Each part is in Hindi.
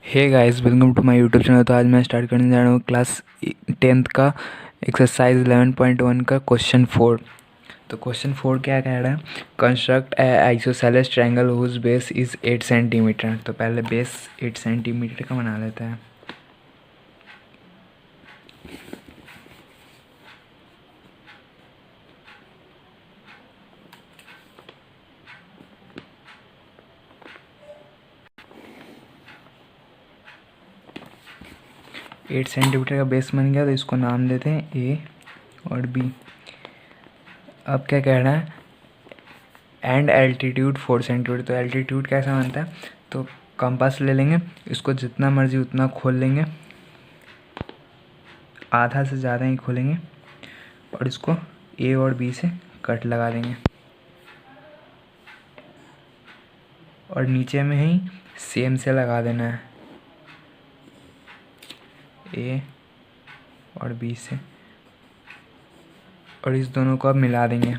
Hey guys, welcome to my YouTube channel. तो आज मैं स्टार्ट करने जा रहा हूँ क्लास 10th का एक्सरसाइज 11.1 का क्वेश्चन 4। तो क्वेश्चन 4 क्या कह रहा है? Construct a isosceles triangle whose base is 8 centimetre. तो पहले बेस 8 सेंटीमीटर का बना लेते हैं। 8 सेंटीमीटर का बेस बन गया, तो इसको नाम देते हैं ए और बी। अब क्या कह रहा है? And altitude 4 centimetre. तो एल्टीट्यूड कैसा बनता है? तो कंपास ले लेंगे, इसको जितना मर्जी उतना खोल लेंगे, आधा से ज़्यादा ही खोलेंगे और इसको ए और बी से कट लगा देंगे और नीचे में ही सेम से लगा देना है ए और बी से, और इस दोनों को अब मिला देंगे।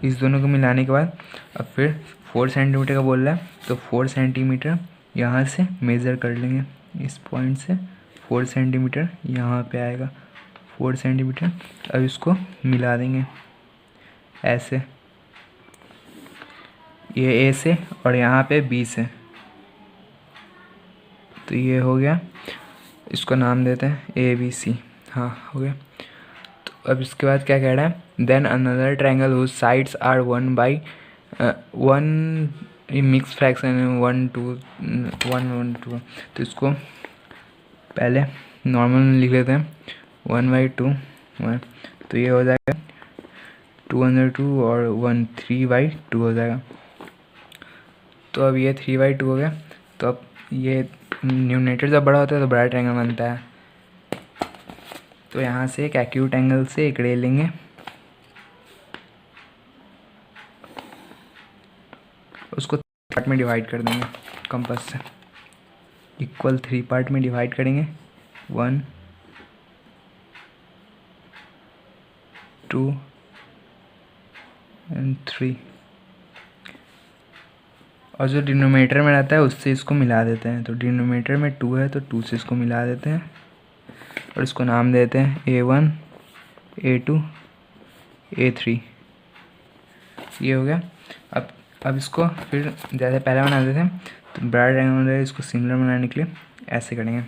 इस दोनों को मिलाने के बाद अब फिर 4 सेंटीमीटर का बोल रहा है, तो 4 सेंटीमीटर यहाँ से मेज़र कर लेंगे। इस पॉइंट से 4 सेंटीमीटर यहाँ पे आएगा, 4 सेंटीमीटर। अब इसको मिला देंगे ऐसे, ये ए से और यहाँ पे बी से। तो ये हो गया, इसको नाम देते हैं ए बी सी। हाँ, हो गया। तो अब इसके बाद क्या कह रहा है? Then another triangle whose sides are 1/1 mix fraction 1/2। तो इसको पहले नॉर्मल में लिख लेते हैं 1/2 1। तो ये हो जाएगा 2/2 और 1 3/2 हो जाएगा। तो अब ये 3/2 हो गया। तो अब ये न्यूमरेटर जब बड़ा होता है तो बड़ा ट्रायंगल बनता है। तो यहाँ से एक एक्यूट एंगल से एक रे लेंगे, उसको 3 पार्ट में डिवाइड कर देंगे कंपास से। इक्वल 3 पार्ट में डिवाइड करेंगे, 1 2 एंड 3। और जो डिनोमिनेटर में रहता है उससे इसको मिला देते हैं। तो डिनोमिनेटर में 2 है तो 2 से इसको मिला देते हैं और इसको नाम देते हैं A1 A2 A3। ये हो गया। अब इसको फिर जैसे पहले बना देते हैं, तो बड़ा ट्रायंगल है, इसको सिमिलर बनाने के लिए ऐसे करेंगे।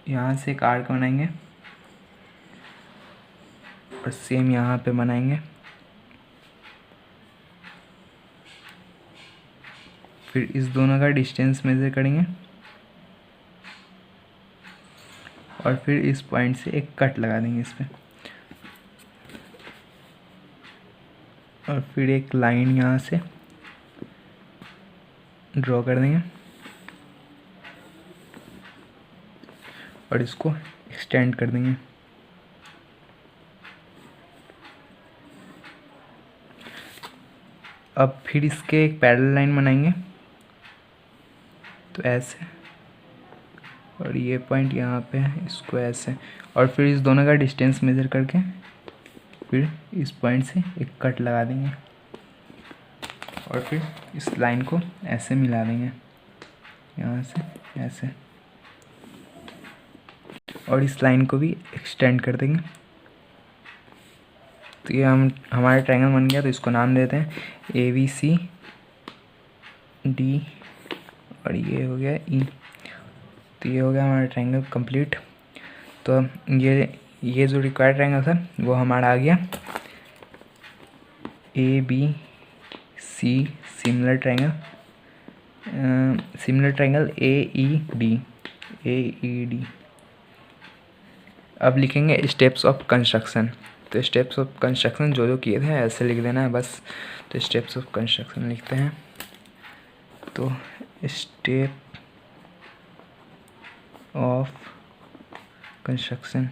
यहाँ से एक आर्क बनाएंगे और सेम यहाँ पे बनाएंगे। फिर इस दोनों का डिस्टेंस मेज़र करेंगे और फिर इस पॉइंट से एक कट लगा देंगे इस पर, और फिर एक लाइन यहाँ से ड्रॉ कर देंगे और इसको एक्सटेंड कर देंगे। अब फिर इसके एक पैरेलल लाइन बनाएंगे, तो ऐसे, और ये पॉइंट यहाँ पे है, इसको ऐसे, और फिर इस दोनों का डिस्टेंस मेज़र करके फिर इस पॉइंट से एक कट लगा देंगे और फिर इस लाइन को ऐसे मिला देंगे यहाँ से ऐसे, और इस लाइन को भी एक्सटेंड कर देंगे। तो ये हमारा ट्रायंगल बन गया। तो इसको नाम देते हैं ABC D और ये हो गया E। तो ये हो गया हमारा ट्रायंगल कंप्लीट। तो ये जो रिक्वायर्ड ट्रायंगल था वो हमारा आ गया ABC सिमिलर ट्रायंगल AED। अब लिखेंगे स्टेप्स ऑफ कंस्ट्रक्शन। तो स्टेप्स ऑफ कंस्ट्रक्शन जो जो किए थे ऐसे लिख देना है बस। तो स्टेप्स ऑफ कंस्ट्रक्शन लिखते हैं। तो स्टेप ऑफ कंस्ट्रक्शन,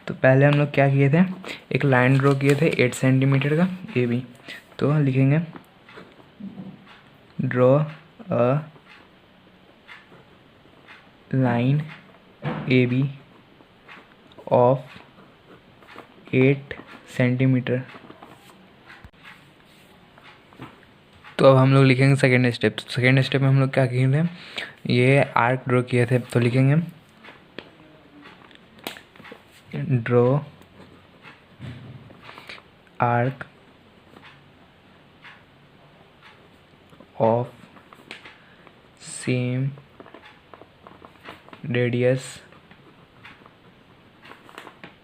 तो पहले हम लोग क्या किए थे? एक लाइन ड्रॉ किए थे 8 सेंटीमीटर का AB। तो लिखेंगे draw a line AB of 8 centimetre. तो अब हम लोग लिखेंगे सेकेंड स्टेप। सेकेंड स्टेप में हम लोग क्या किए थे, ये आर्क ड्रॉ किए थे, तो लिखेंगे draw arc of same radius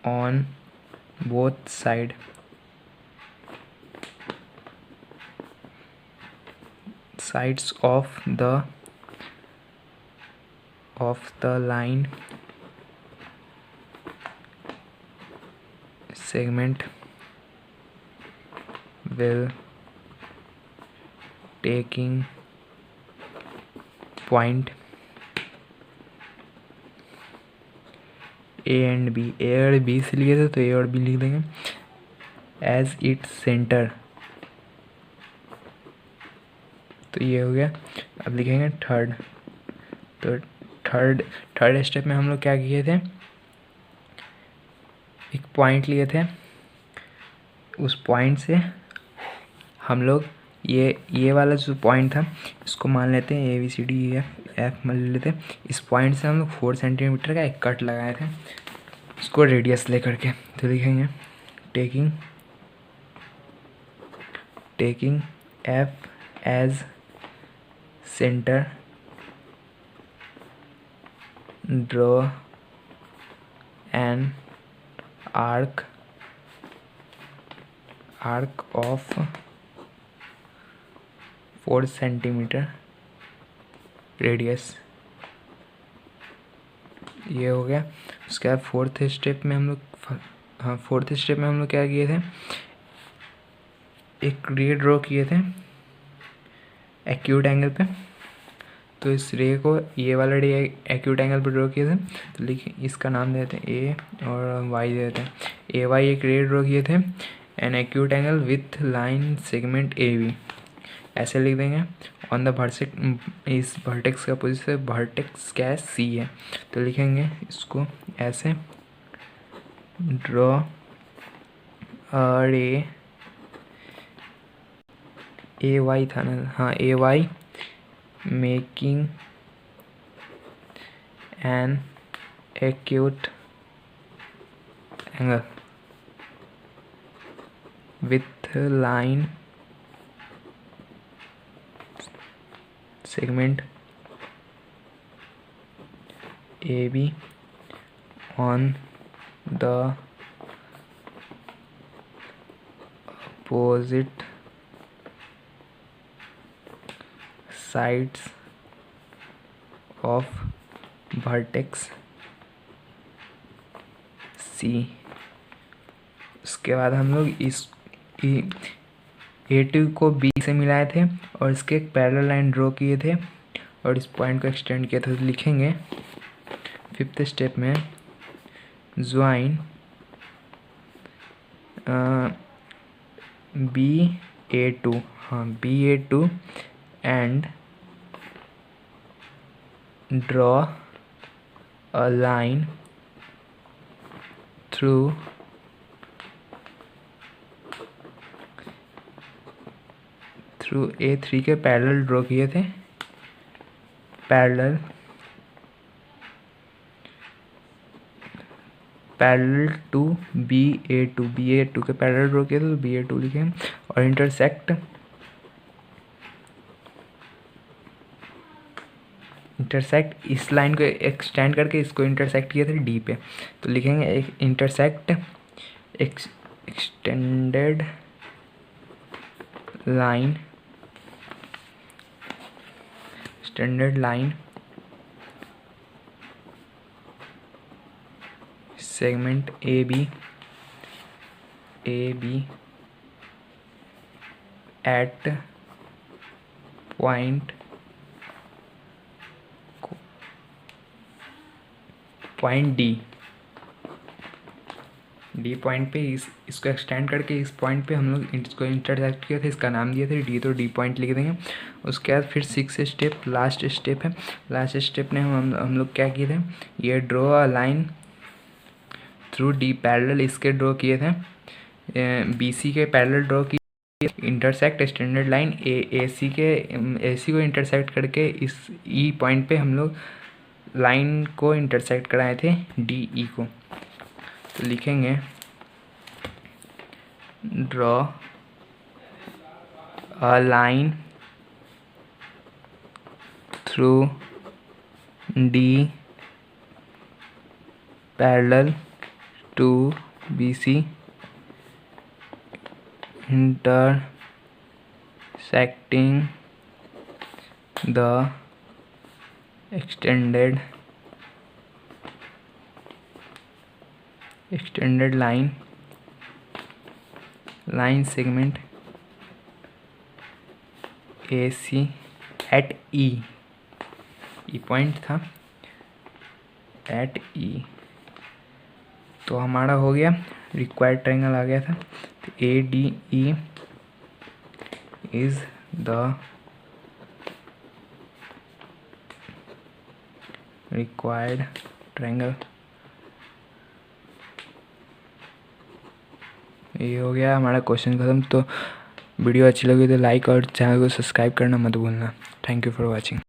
on both side sides of the line segment will taking point A and B। A और B से लिए थे तो A और B लिख देंगे as its center। तो ये हो गया। अब लिखेंगे थर्ड। तो थर्ड स्टेप में हम लोग क्या किए थे, एक पॉइंट लिए थे, उस पॉइंट से हम लोग ये वाला जो पॉइंट था इसको मान लेते हैं ABCDEF मान लेते हैं। इस पॉइंट से हम लोग 4 सेंटीमीटर का एक कट लगाए थे, इसको रेडियस लेकर के। तो लिखेंगे taking F as centre draw an arc of 4 centimetre radius. ये हो गया। उसके बाद फोर्थ स्टेप में हम लोग क्या किए थे, एक रे ड्रॉ किए थे एक्यूट एंगल पे। तो इस रे को ये वाला रे एक्यूट एंगल पे ड्रॉ किए थे, तो लिखिए इसका नाम देते हैं ए और वाई देते हैं। ए वाई एक रे ड्रॉ किए थे an acute angle with line segment A B, ऐसे लिख देंगे। ऑन द वर्टेक्स, इस वर्टेक्स का पोजीशन वर्टेक्स क्या है, सी है, तो लिखेंगे इसको ऐसे ड्रॉ अ रे ए वाई था ना, हाँ A Y making an acute angle with line segment AB on the opposite sides of vertex C। उसके बाद हम लोग इस A2 को B से मिलाए थे और इसके एक पैरेलल लाइन ड्रॉ किए थे और इस पॉइंट को एक्सटेंड किया था। तो लिखेंगे फिफ्थ स्टेप में ज्वाइन BA2, हाँ BA2 and draw a line through A3 के पैरेलल ड्रॉ किए थे, पैरेलल टू BA2 के पैरेलल ड्रॉ किए थे, तो BA2 लिखे और इंटरसेक्ट इस लाइन को एक्सटेंड करके इसको इंटरसेक्ट किए थे D पे, तो लिखेंगे intersect extended line segment AB at point D, D point पे इसको एक्सटेंड करके इस पॉइंट पे हम लोग इसको इंटरसेक्ट किया था, इसका नाम दिया था डी, तो डी पॉइंट लिख देंगे। उसके बाद फिर 6 स्टेप लास्ट स्टेप है। लास्ट स्टेप में हम लोग क्या किए थे, ये draw a line through D parallel इसके ड्रॉ किए थे, बी सी के पैरेलल ड्रॉ किए, इंटरसेक्ट स्टैंडर्ड लाइन ए सी को इंटरसेक्ट करके इस ई पॉइंट पे हम लोग लाइन को इंटरसेक्ट कराए थे डी ई को। तो लिखेंगे draw a line through D parallel to B C intersecting the extended line segment AC at E point था at E। तो हमारा हो गया, रिक्वायर्ड ट्रायंगल आ गया था। तो ADE is the required triangle. ये हो गया हमारा क्वेश्चन खत्म। तो वीडियो अच्छी लगी तो लाइक और चैनल को सब्सक्राइब करना मत भूलना। Thank you for watching.